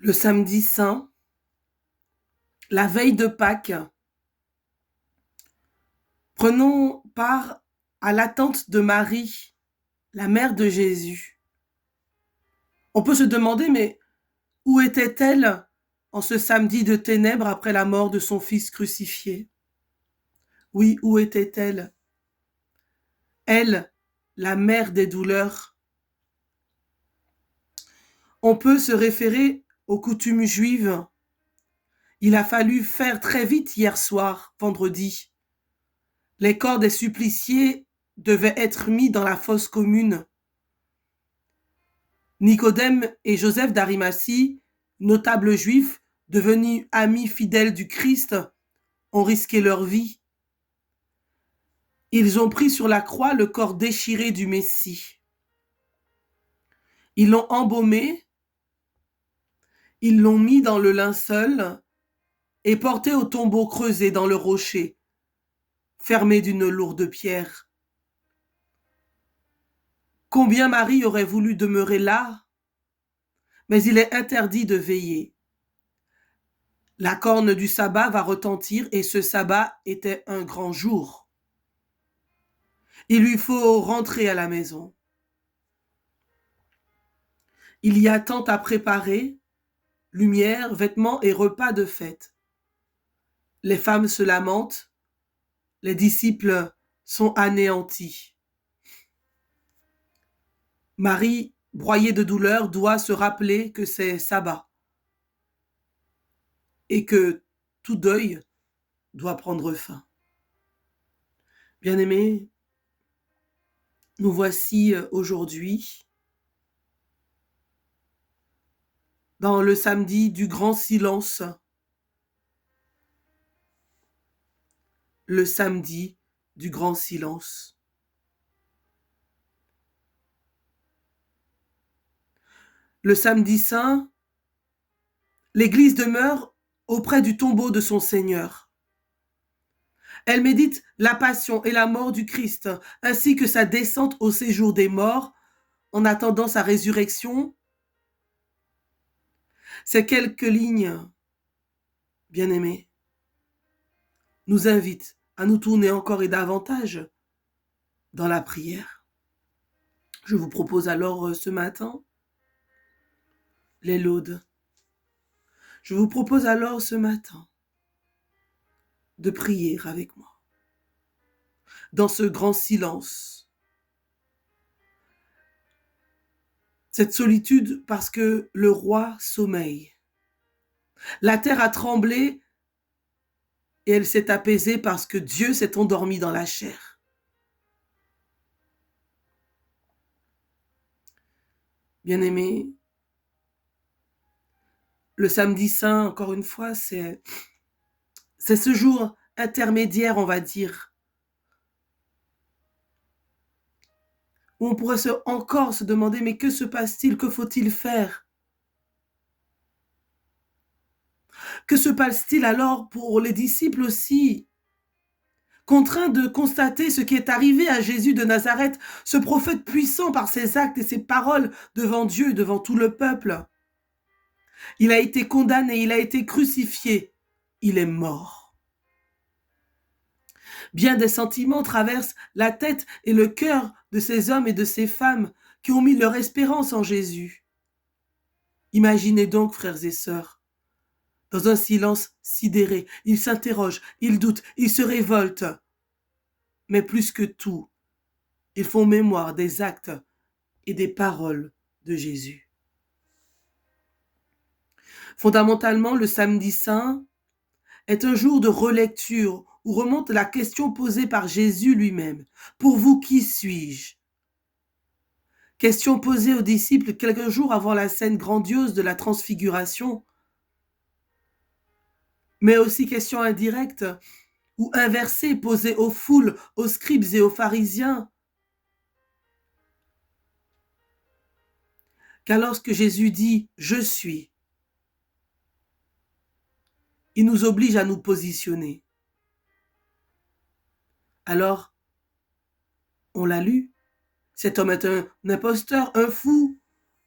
Le samedi saint, la veille de Pâques, prenons part à l'attente de Marie, la mère de Jésus. On peut se demander, mais où était-elle en ce samedi de ténèbres après la mort de son fils crucifié? Oui, où était-elle? Elle, la mère des douleurs. On peut se référer aux coutumes juives. Il a fallu faire très vite hier soir, vendredi. Les corps des suppliciés devaient être mis dans la fosse commune. Nicodème et Joseph d'Arimathie, notables juifs, devenus amis fidèles du Christ, ont risqué leur vie. Ils ont pris sur la croix le corps déchiré du Messie. Ils l'ont embaumé, ils l'ont mis dans le linceul et porté au tombeau creusé dans le rocher, fermé d'une lourde pierre. Combien Marie aurait voulu demeurer là, mais il est interdit de veiller. La corne du sabbat va retentir et ce sabbat était un grand jour. Il lui faut rentrer à la maison. Il y a tant à préparer, lumière, vêtements et repas de fête. Les femmes se lamentent, les disciples sont anéantis. Marie, broyée de douleur, doit se rappeler que c'est sabbat et que tout deuil doit prendre fin. Bien-aimés, nous voici aujourd'hui dans le samedi du grand silence, le samedi du grand silence. Le samedi saint, l'Église demeure auprès du tombeau de son Seigneur. Elle médite la passion et la mort du Christ, ainsi que sa descente au séjour des morts, en attendant sa résurrection. Ces quelques lignes, bien-aimés, nous invitent à nous tourner encore et davantage dans la prière. Je vous propose alors ce matin les laudes. Je vous propose alors ce matin de prier avec moi dans ce grand silence. Cette solitude parce que le roi sommeille. La terre a tremblé et elle s'est apaisée parce que Dieu s'est endormi dans la chair. Bien-aimés, le samedi saint, encore une fois, c'est ce jour intermédiaire, on va dire, où on pourrait encore se demander, mais que se passe-t-il? Que faut-il faire? Que se passe-t-il alors pour les disciples aussi? Contraints de constater ce qui est arrivé à Jésus de Nazareth, ce prophète puissant par ses actes et ses paroles devant Dieu, devant tout le peuple. Il a été condamné, il a été crucifié, il est mort. Bien des sentiments traversent la tête et le cœur de ces hommes et de ces femmes qui ont mis leur espérance en Jésus. Imaginez donc, frères et sœurs, dans un silence sidéré, ils s'interrogent, ils doutent, ils se révoltent. Mais plus que tout, ils font mémoire des actes et des paroles de Jésus. Fondamentalement, le samedi saint est un jour de relecture où remonte la question posée par Jésus lui-même. Pour vous, qui suis-je? Question posée aux disciples quelques jours avant la scène grandiose de la transfiguration, mais aussi question indirecte ou inversée posée aux foules, aux scribes et aux pharisiens. Car lorsque Jésus dit « Je suis », il nous oblige à nous positionner. Alors, on l'a lu, cet homme est un imposteur, un fou,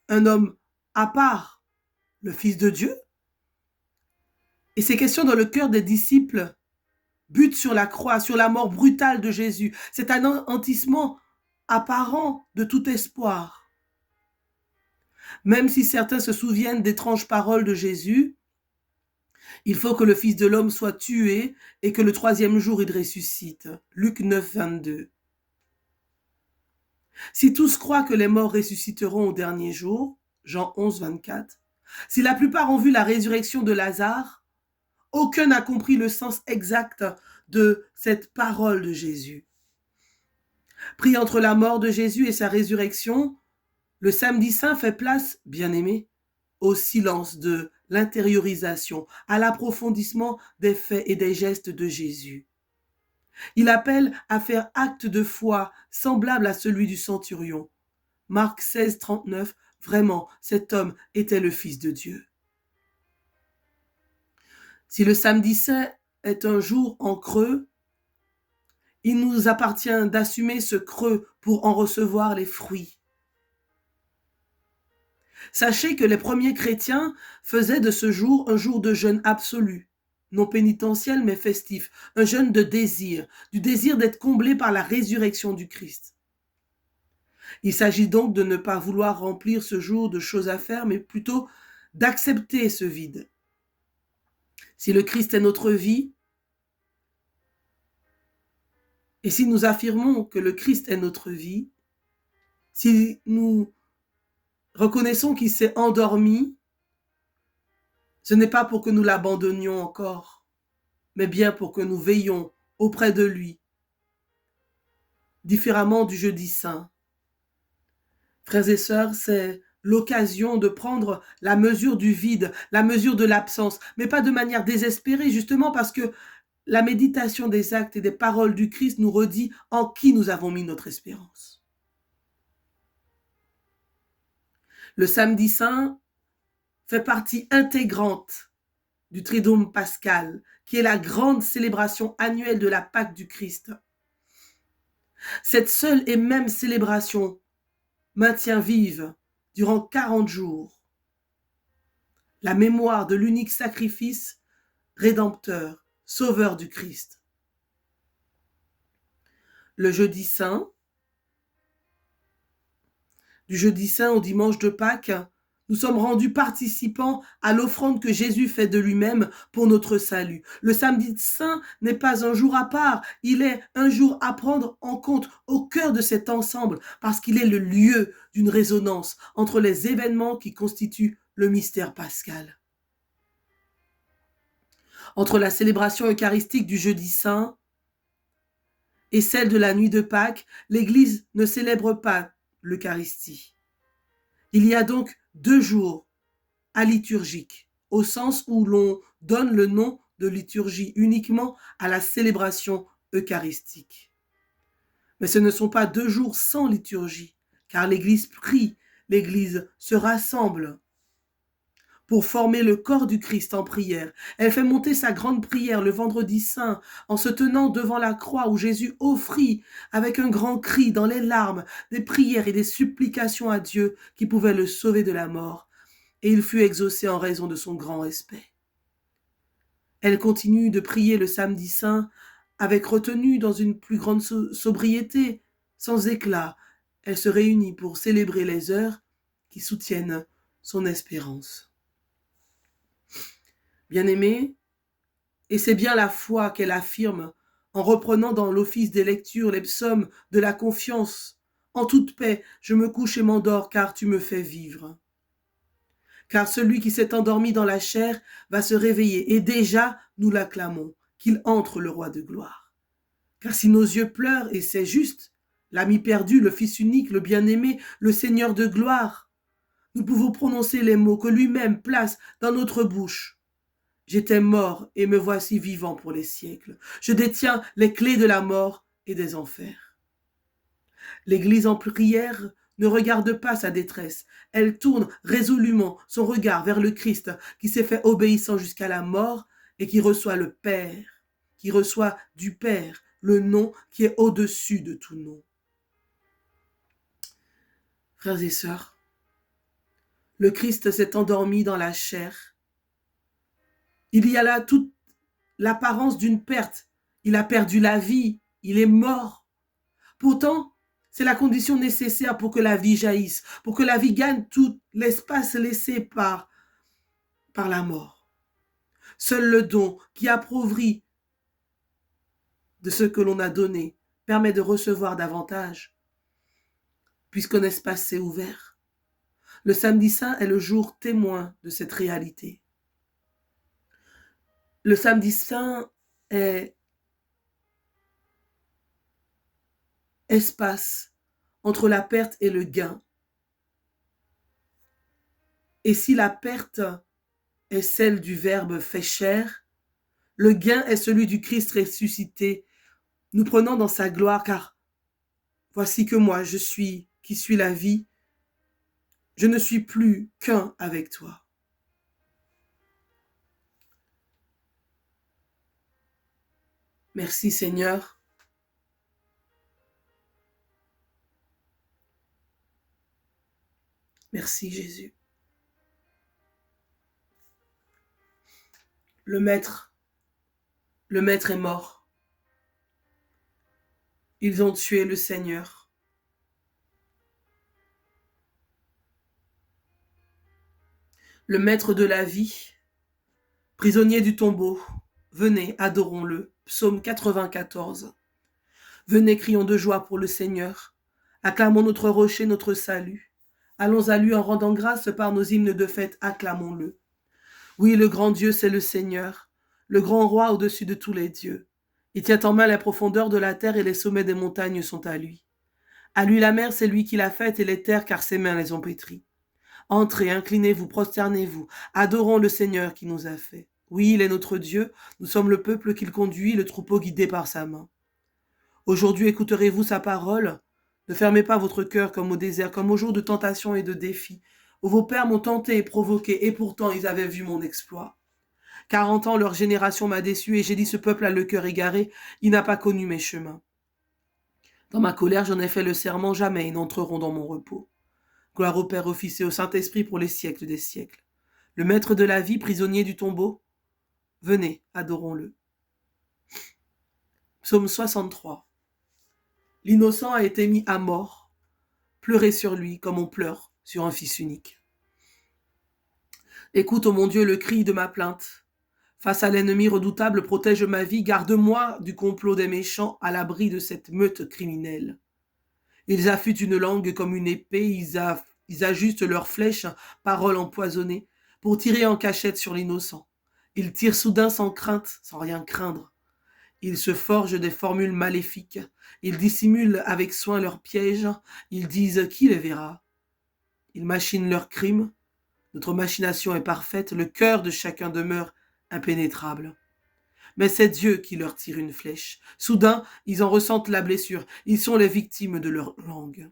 un homme à part, le Fils de Dieu. Et ces questions dans le cœur des disciples butent sur la croix, sur la mort brutale de Jésus. C'est un anéantissement apparent de tout espoir. Même si certains se souviennent d'étranges paroles de Jésus, il faut que le Fils de l'homme soit tué et que le troisième jour il ressuscite. Luc 9, 22. Si tous croient que les morts ressusciteront au dernier jour, Jean 11, 24, si la plupart ont vu la résurrection de Lazare, aucun n'a compris le sens exact de cette parole de Jésus. Pris entre la mort de Jésus et sa résurrection, le samedi saint fait place, bien-aimé, au silence de l'intériorisation, à l'approfondissement des faits et des gestes de Jésus. Il appelle à faire acte de foi semblable à celui du centurion. Marc 16, 39, vraiment, cet homme était le Fils de Dieu. Si le samedi saint est un jour en creux, il nous appartient d'assumer ce creux pour en recevoir les fruits. Sachez que les premiers chrétiens faisaient de ce jour un jour de jeûne absolu, non pénitentiel mais festif, un jeûne de désir, du désir d'être comblé par la résurrection du Christ. Il s'agit donc de ne pas vouloir remplir ce jour de choses à faire, mais plutôt d'accepter ce vide. Si le Christ est notre vie, et si nous affirmons que le Christ est notre vie, si nous reconnaissons qu'il s'est endormi, ce n'est pas pour que nous l'abandonnions encore, mais bien pour que nous veillions auprès de lui, différemment du jeudi saint. Frères et sœurs, c'est l'occasion de prendre la mesure du vide, la mesure de l'absence, mais pas de manière désespérée, justement parce que la méditation des actes et des paroles du Christ nous redit en qui nous avons mis notre espérance. Le samedi saint fait partie intégrante du Triduum pascal, qui est la grande célébration annuelle de la Pâque du Christ. Cette seule et même célébration maintient vive durant 40 jours la mémoire de l'unique sacrifice rédempteur, sauveur du Christ. Le jeudi saint, du jeudi saint au dimanche de Pâques, nous sommes rendus participants à l'offrande que Jésus fait de lui-même pour notre salut. Le samedi saint n'est pas un jour à part, il est un jour à prendre en compte au cœur de cet ensemble parce qu'il est le lieu d'une résonance entre les événements qui constituent le mystère pascal. Entre la célébration eucharistique du jeudi saint et celle de la nuit de Pâques, l'Église ne célèbre pas l'Eucharistie. Il y a donc 2 jours aliturgiques, au sens où l'on donne le nom de liturgie uniquement à la célébration eucharistique. Mais ce ne sont pas 2 jours sans liturgie, car l'Église prie, l'Église se rassemble pour former le corps du Christ en prière. Elle fait monter sa grande prière le vendredi saint en se tenant devant la croix où Jésus offrit avec un grand cri dans les larmes des prières et des supplications à Dieu qui pouvaient le sauver de la mort. Et il fut exaucé en raison de son grand respect. Elle continue de prier le samedi saint avec retenue dans une plus grande sobriété, sans éclat. Elle se réunit pour célébrer les heures qui soutiennent son espérance. Bien-aimée, et c'est bien la foi qu'elle affirme en reprenant dans l'office des lectures les psaumes de la confiance. En toute paix, je me couche et m'endors car tu me fais vivre. Car celui qui s'est endormi dans la chair va se réveiller et déjà nous l'acclamons, qu'il entre le roi de gloire. Car si nos yeux pleurent, et c'est juste, l'ami perdu, le Fils unique, le bien-aimé, le Seigneur de gloire, nous pouvons prononcer les mots que lui-même place dans notre bouche. J'étais mort et me voici vivant pour les siècles. Je détiens les clés de la mort et des enfers. L'Église en prière ne regarde pas sa détresse. Elle tourne résolument son regard vers le Christ qui s'est fait obéissant jusqu'à la mort et qui reçoit le Père, qui reçoit du Père le nom qui est au-dessus de tout nom. Frères et sœurs, Le Christ s'est endormi dans la chair. Il y a là toute l'apparence d'une perte. Il a perdu la vie, il est mort. Pourtant, c'est la condition nécessaire pour que la vie jaillisse, pour que la vie gagne tout l'espace laissé par la mort. Seul le don qui appauvrit de ce que l'on a donné permet de recevoir davantage, puisqu'un espace s'est ouvert. Le samedi saint est le jour témoin de cette réalité. Le samedi saint est espace entre la perte et le gain. Et si la perte est celle du Verbe fait chair, le gain est celui du Christ ressuscité, nous prenant dans sa gloire, car voici que moi, qui suis la vie, je ne suis plus qu'un avec toi. Merci Seigneur. Merci Jésus. Le maître est mort. Ils ont tué le Seigneur. Le maître de la vie, prisonnier du tombeau, venez, adorons-le. Psaume 94. Venez, crions de joie pour le Seigneur. Acclamons notre rocher, notre salut. Allons à lui en rendant grâce par nos hymnes de fête, acclamons-le. Oui, le grand Dieu, c'est le Seigneur, le grand roi au-dessus de tous les dieux. Il tient en main la profondeur de la terre et les sommets des montagnes sont à lui. À lui la mer, c'est lui qui l'a faite et les terres, car ses mains les ont pétries. Entrez, inclinez-vous, prosternez-vous, adorons le Seigneur qui nous a fait. Oui, il est notre Dieu, nous sommes le peuple qu'il conduit, le troupeau guidé par sa main. Aujourd'hui, écouterez-vous sa parole? Ne fermez pas votre cœur comme au désert, comme au jour de tentation et de défi, où vos pères m'ont tenté et provoqué, et pourtant ils avaient vu mon exploit. 40 ans, leur génération m'a déçu, et j'ai dit, ce peuple a le cœur égaré, il n'a pas connu mes chemins. Dans ma colère, j'en ai fait le serment, jamais ils n'entreront dans mon repos. Gloire au Père, au Fils et au Saint-Esprit pour les siècles des siècles. Le maître de la vie, prisonnier du tombeau, venez, adorons-le. Psaume 63. L'innocent a été mis à mort. Pleurez sur lui comme on pleure sur un fils unique. Écoute, ô mon Dieu, le cri de ma plainte. Face à l'ennemi redoutable, protège ma vie, garde-moi du complot des méchants à l'abri de cette meute criminelle. Ils affûtent une langue comme une épée, ils ajustent leurs flèches, paroles empoisonnées, pour tirer en cachette sur l'innocent. Ils tirent soudain sans crainte, sans rien craindre. Ils se forgent des formules maléfiques. Ils dissimulent avec soin leurs pièges. Ils disent qui les verra. Ils machinent leurs crimes. Notre machination est parfaite. Le cœur de chacun demeure impénétrable. Mais c'est Dieu qui leur tire une flèche. Soudain, ils en ressentent la blessure. Ils sont les victimes de leur langue.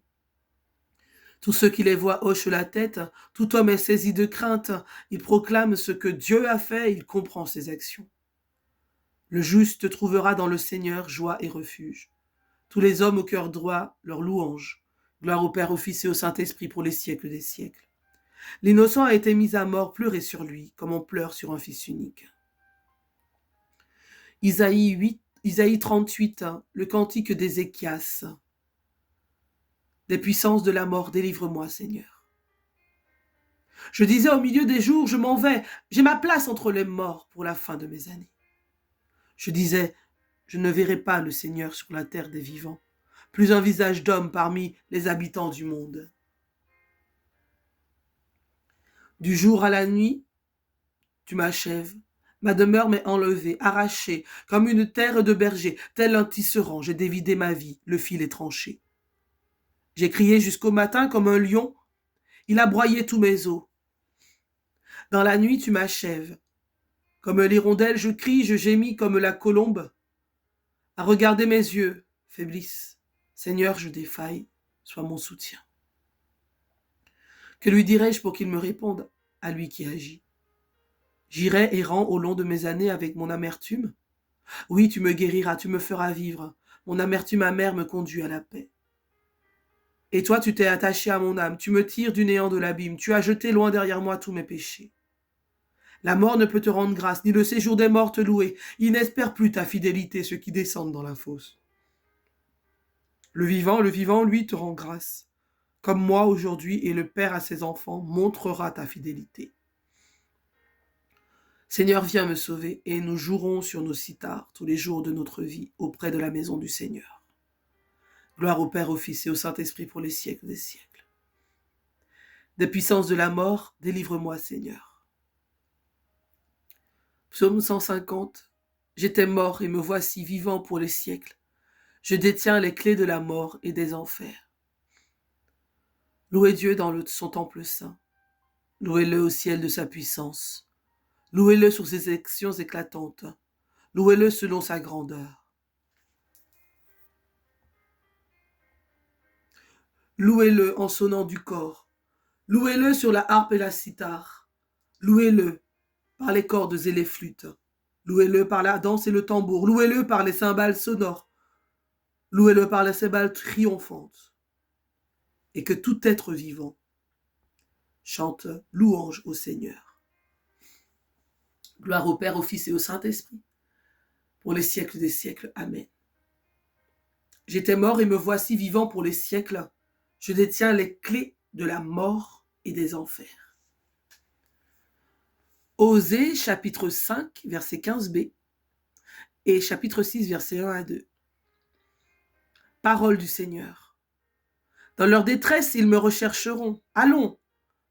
Tous ceux qui les voient hochent la tête. Tout homme est saisi de crainte. Il proclame ce que Dieu a fait. Il comprend ses actions. Le juste trouvera dans le Seigneur joie et refuge. Tous les hommes au cœur droit leur louange. Gloire au Père, au Fils et au Saint-Esprit pour les siècles des siècles. L'innocent a été mis à mort, pleurez sur lui, comme on pleure sur un fils unique. Isaïe 38, le cantique d'Ézéchias. Des puissances de la mort, délivre-moi, Seigneur. Je disais au milieu des jours, je m'en vais, j'ai ma place entre les morts pour la fin de mes années. Je disais, je ne verrai pas le Seigneur sur la terre des vivants, plus un visage d'homme parmi les habitants du monde. Du jour à la nuit, tu m'achèves, ma demeure m'est enlevée, arrachée, comme une terre de berger, tel un tisserand, j'ai dévidé ma vie, le fil est tranché. J'ai crié jusqu'au matin comme un lion, il a broyé tous mes os. Dans la nuit, tu m'achèves. Comme l'hirondelle, je crie, je gémis comme la colombe. À regarder mes yeux faiblissent. Seigneur, je défaille, sois mon soutien. Que lui dirai-je pour qu'il me réponde, à lui qui agit? J'irai errant au long de mes années avec mon amertume? Oui, tu me guériras, tu me feras vivre. Mon amertume amère me conduit à la paix. Et toi, tu t'es attaché à mon âme, tu me tires du néant de l'abîme, tu as jeté loin derrière moi tous mes péchés. La mort ne peut te rendre grâce, ni le séjour des morts te louer. Ils n'espèrent plus ta fidélité, ceux qui descendent dans la fosse. Le vivant, lui, te rend grâce. Comme moi aujourd'hui, et le Père à ses enfants montrera ta fidélité. Seigneur, viens me sauver, et nous jouerons sur nos cithars tous les jours de notre vie auprès de la maison du Seigneur. Gloire au Père, au Fils et au Saint-Esprit pour les siècles des siècles. Des puissances de la mort, délivre-moi, Seigneur. Psaume 150. J'étais mort et me voici vivant pour les siècles. Je détiens les clés de la mort et des enfers. Louez Dieu dans son temple saint. Louez-le au ciel de sa puissance. Louez-le sur ses actions éclatantes. Louez-le selon sa grandeur. Louez-le en sonnant du corps. Louez-le sur la harpe et la cithare. Louez-le par les cordes et les flûtes. Louez-le par la danse et le tambour. Louez-le par les cymbales sonores. Louez-le par les cymbales triomphantes. Et que tout être vivant chante louange au Seigneur. Gloire au Père, au Fils et au Saint-Esprit, pour les siècles des siècles. Amen. J'étais mort et me voici vivant pour les siècles. Je détiens les clés de la mort et des enfers. Osée, chapitre 5, verset 15b, et chapitre 6, verset 1 à 2. Parole du Seigneur. Dans leur détresse, ils me rechercheront. Allons,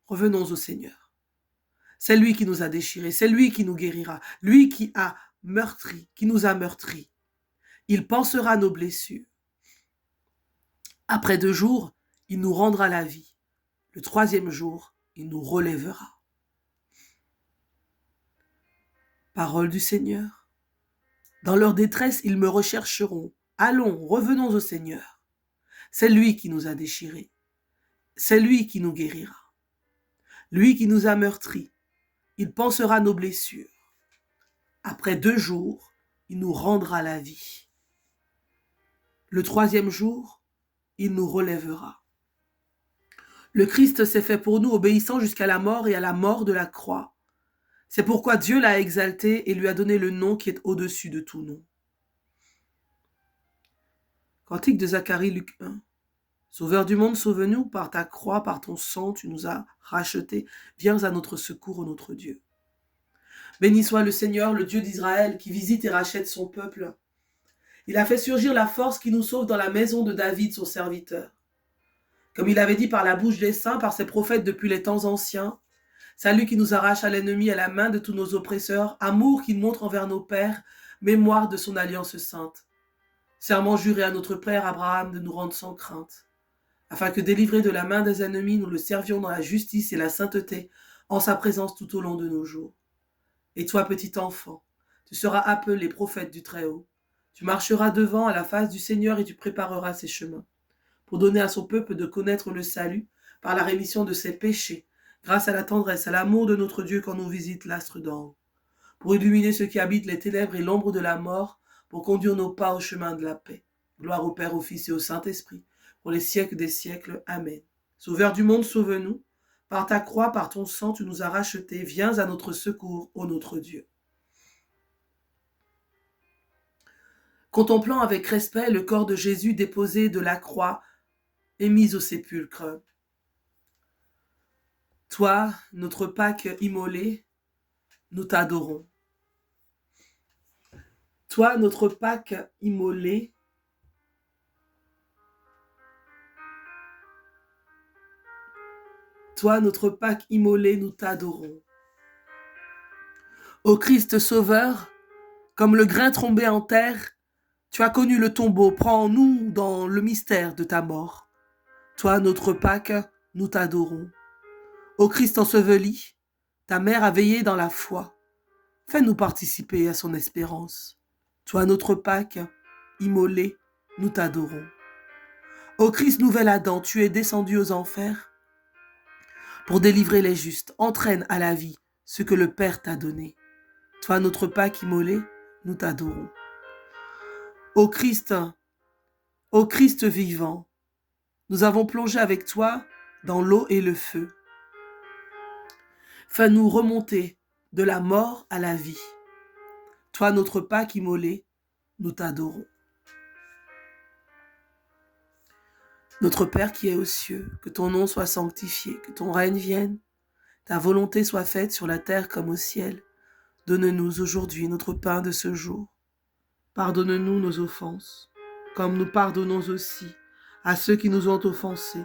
revenons au Seigneur. C'est lui qui nous a déchirés, c'est lui qui nous guérira, lui qui a meurtri, qui nous a meurtris. Il pansera nos blessures. Après 2 jours, il nous rendra la vie. Le 3e jour, il nous relèvera. Parole du Seigneur. Dans leur détresse, ils me rechercheront. Allons, revenons au Seigneur. C'est lui qui nous a déchirés. C'est lui qui nous guérira. Lui qui nous a meurtris. Il pansera nos blessures. Après 2 jours, il nous rendra la vie. Le 3e jour, il nous relèvera. Le Christ s'est fait pour nous obéissant jusqu'à la mort et à la mort de la croix. C'est pourquoi Dieu l'a exalté et lui a donné le nom qui est au-dessus de tout nom. Cantique de Zacharie, Luc 1. Sauveur du monde, sauve-nous, par ta croix, par ton sang, tu nous as rachetés. Viens à notre secours, ô notre Dieu. Béni soit le Seigneur, le Dieu d'Israël, qui visite et rachète son peuple. Il a fait surgir la force qui nous sauve dans la maison de David, son serviteur. Comme il avait dit par la bouche des saints, par ses prophètes depuis les temps anciens, salut qui nous arrache à l'ennemi, à la main de tous nos oppresseurs, amour qu'il montre envers nos pères, mémoire de son alliance sainte. Serment juré à notre père Abraham de nous rendre sans crainte, afin que délivrés de la main des ennemis, nous le servions dans la justice et la sainteté, en sa présence tout au long de nos jours. Et toi, petit enfant, tu seras appelé prophète du Très-Haut. Tu marcheras devant à la face du Seigneur et tu prépareras ses chemins, pour donner à son peuple de connaître le salut par la rémission de ses péchés, grâce à la tendresse, à l'amour de notre Dieu quand nous visite l'astre d'en haut, pour illuminer ceux qui habitent les ténèbres et l'ombre de la mort, pour conduire nos pas au chemin de la paix. Gloire au Père, au Fils et au Saint-Esprit, pour les siècles des siècles. Amen. Sauveur du monde, sauve-nous. Par ta croix, par ton sang, tu nous as rachetés. Viens à notre secours, ô notre Dieu. Contemplant avec respect le corps de Jésus déposé de la croix et mis au sépulcre. Toi, notre Pâque immolé, nous t'adorons. Toi, notre Pâque immolé, toi, notre Pâque immolé, nous t'adorons. Ô Christ Sauveur, comme le grain tombé en terre, tu as connu le tombeau, prends-nous dans le mystère de ta mort. Toi, notre Pâque, nous t'adorons. Ô Christ enseveli, ta mère a veillé dans la foi. Fais-nous participer à son espérance. Toi, notre Pâque, immolé, nous t'adorons. Ô Christ nouvel Adam, tu es descendu aux enfers pour délivrer les justes. Entraîne à la vie ce que le Père t'a donné. Toi, notre Pâque immolé, nous t'adorons. Ô Christ vivant, nous avons plongé avec toi dans l'eau et le feu. Fais-nous remonter de la mort à la vie. Toi, notre Pâque immolé, nous t'adorons. Notre Père qui est aux cieux, que ton nom soit sanctifié, que ton règne vienne, ta volonté soit faite sur la terre comme au ciel. Donne-nous aujourd'hui notre pain de ce jour. Pardonne-nous nos offenses, comme nous pardonnons aussi à ceux qui nous ont offensés.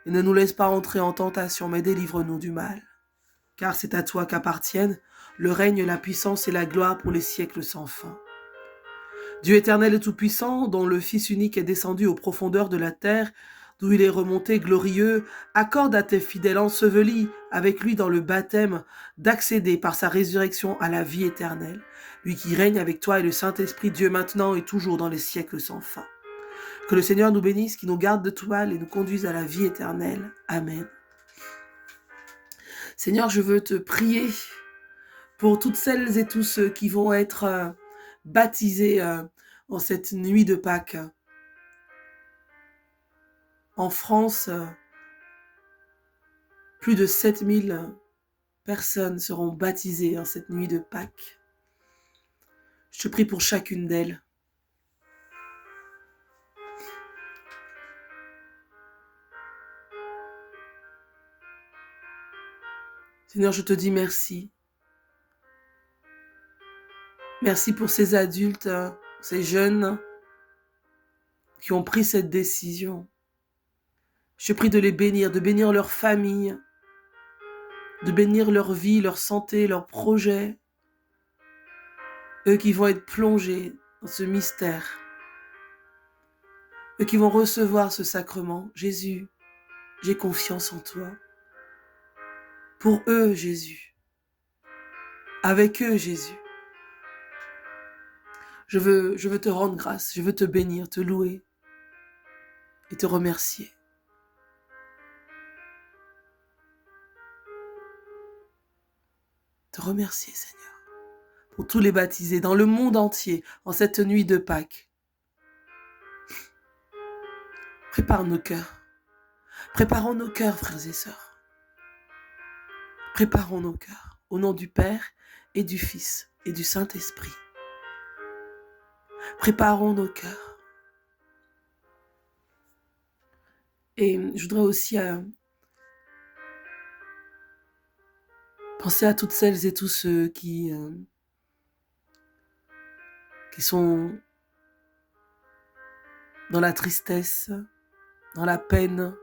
Et ne nous laisse pas entrer en tentation, mais délivre-nous du mal. Car c'est à toi qu'appartiennent le règne, la puissance et la gloire pour les siècles sans fin. Dieu éternel et tout-puissant, dont le Fils unique est descendu aux profondeurs de la terre, d'où il est remonté glorieux, accorde à tes fidèles ensevelis avec lui dans le baptême d'accéder par sa résurrection à la vie éternelle, lui qui règne avec toi et le Saint-Esprit, Dieu maintenant et toujours dans les siècles sans fin. Que le Seigneur nous bénisse, qui nous garde de tout mal et nous conduise à la vie éternelle. Amen. Seigneur, je veux te prier pour toutes celles et tous ceux qui vont être baptisés en cette nuit de Pâques. En France, plus de 7000 personnes seront baptisées en cette nuit de Pâques. Je te prie pour chacune d'elles. Seigneur, je te dis merci. Merci pour ces adultes, ces jeunes qui ont pris cette décision. Je te prie de les bénir, de bénir leur famille, de bénir leur vie, leur santé, leurs projets. Eux qui vont être plongés dans ce mystère. Eux qui vont recevoir ce sacrement. Jésus, j'ai confiance en toi. Pour eux, Jésus. Avec eux, Jésus. Je veux te rendre grâce, je veux te bénir, te louer et te remercier. Te remercier, Seigneur, pour tous les baptisés dans le monde entier en cette nuit de Pâques. Prépare nos cœurs. Préparons nos cœurs, frères et sœurs. Préparons nos cœurs au nom du Père et du Fils et du Saint-Esprit. Préparons nos cœurs. Et je voudrais aussi penser à toutes celles et tous ceux qui sont dans la tristesse, dans la peine,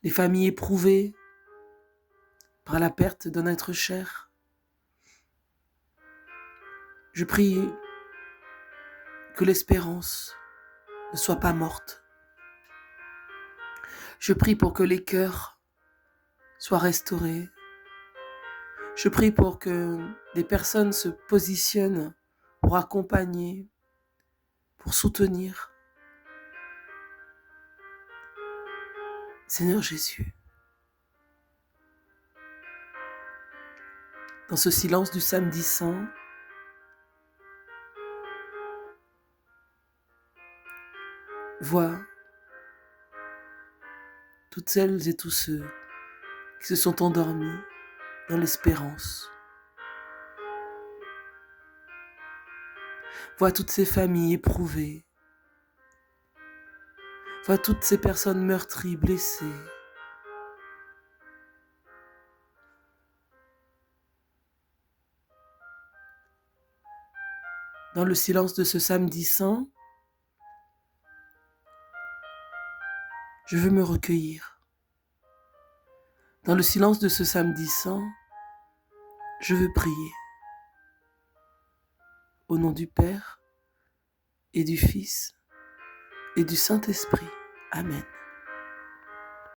les familles éprouvées par la perte d'un être cher. Je prie que l'espérance ne soit pas morte. Je prie pour que les cœurs soient restaurés. Je prie pour que des personnes se positionnent pour accompagner, pour soutenir. Seigneur Jésus, dans ce silence du samedi saint, vois toutes celles et tous ceux qui se sont endormis dans l'espérance. Vois toutes ces familles éprouvées. Vois toutes ces personnes meurtries, blessées. Dans le silence de ce samedi saint, je veux me recueillir. Dans le silence de ce samedi saint, je veux prier. Au nom du Père et du Fils et du Saint-Esprit. Amen.